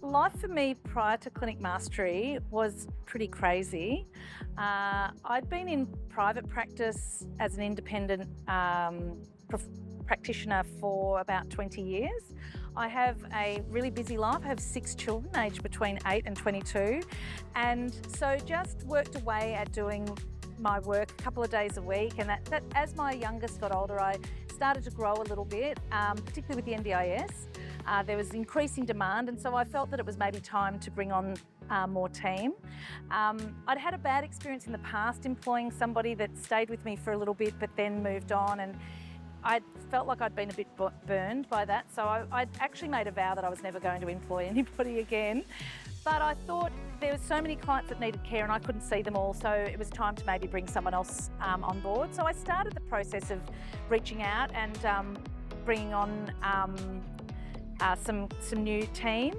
Life for me prior to Clinic Mastery was pretty crazy. I'd been in private practice as an independent practitioner for about 20 years. I have a really busy life. I have 6 children aged between 8 and 22. And so just worked away at doing my work a couple of days a week. And that as my youngest got older, I started to grow a little bit, particularly with the NDIS. There was increasing demand, and so I felt that it was maybe time to bring on more team. I'd had a bad experience in the past employing somebody that stayed with me for a little bit but then moved on, and I felt like I'd been a bit burned by that, so I'd actually made a vow that I was never going to employ anybody again. But I thought there were so many clients that needed care and I couldn't see them all, so it was time to maybe bring someone else on board. So I started the process of reaching out and bringing on some new team,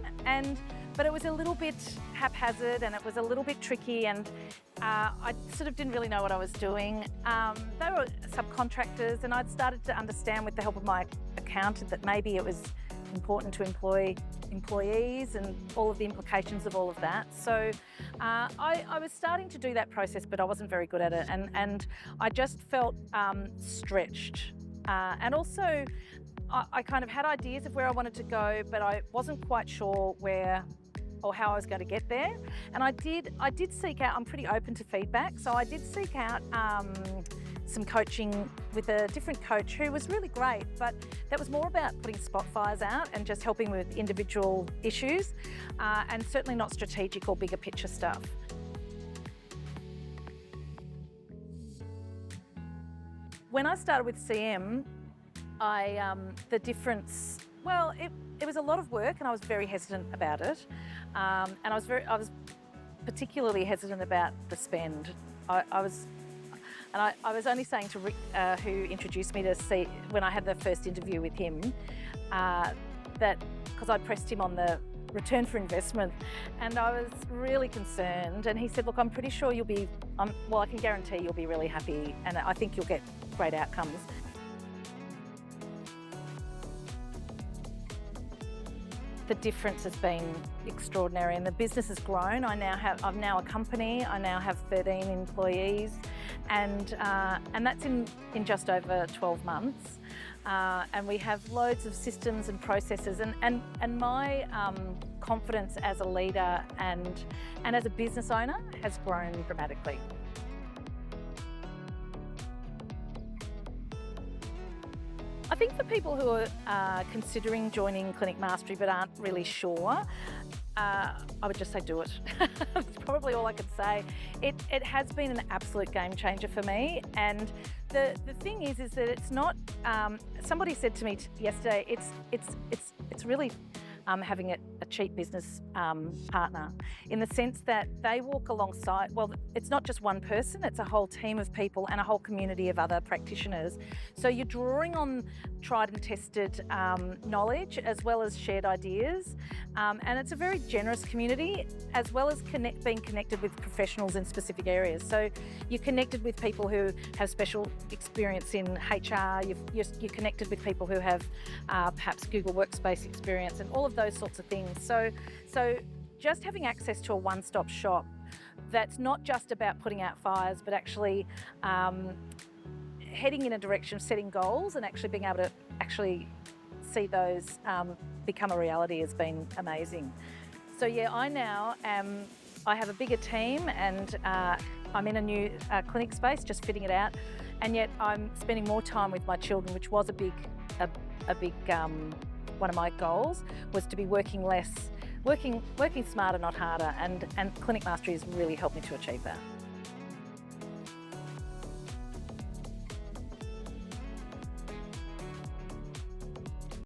but it was a little bit haphazard and it was a little bit tricky, and I sort of didn't really know what I was doing. They were subcontractors, and I'd started to understand with the help of my accountant that maybe it was important to employ employees and all of the implications of all of that. So I was starting to do that process, but I wasn't very good at it, and I just felt stretched. And also, I kind of had ideas of where I wanted to go, but I wasn't quite sure where or how I was going to get there. And I did seek out, I'm pretty open to feedback, so I did seek out some coaching with a different coach who was really great, but that was more about putting spot fires out and just helping with individual issues, and certainly not strategic or bigger picture stuff. When I started with CM, the difference, well, it was a lot of work and I was very hesitant about it. And I was particularly hesitant about the spend. I was only saying to Rick, who introduced me to see when I had the first interview with him, that because I pressed him on the return for investment, and I was really concerned. And he said, look, I'm pretty sure you'll be, well, I can guarantee you'll be really happy, and I think you'll get great outcomes. The difference has been extraordinary, and the business has grown. I'm now a company. I now have 13 employees, and that's in just over 12 months. And we have loads of systems and processes, and my confidence as a leader and as a business owner has grown dramatically. I think for people who are considering joining Clinic Mastery but aren't really sure, I would just say do it. That's probably all I could say. It has been an absolute game changer for me, and the thing is that it's not. Somebody said to me yesterday, it's really having a cheap business partner, in the sense that they walk alongside. Well, it's not just one person, it's a whole team of people and a whole community of other practitioners. So you're drawing on tried and tested knowledge as well as shared ideas. And it's a very generous community, as well as being connected with professionals in specific areas. So you're connected with people who have special experience in HR, you're connected with people who have perhaps Google Workspace experience and all of those sorts of things. So just having access to a one-stop shop that's not just about putting out fires, but actually heading in a direction, setting goals, and actually being able to actually see those become a reality has been amazing. So yeah, I have a bigger team, and I'm in a new clinic space, just fitting it out, and yet I'm spending more time with my children, which was a big one of my goals, was to be working less, working smarter, not harder, and Clinic Mastery has really helped me to achieve that.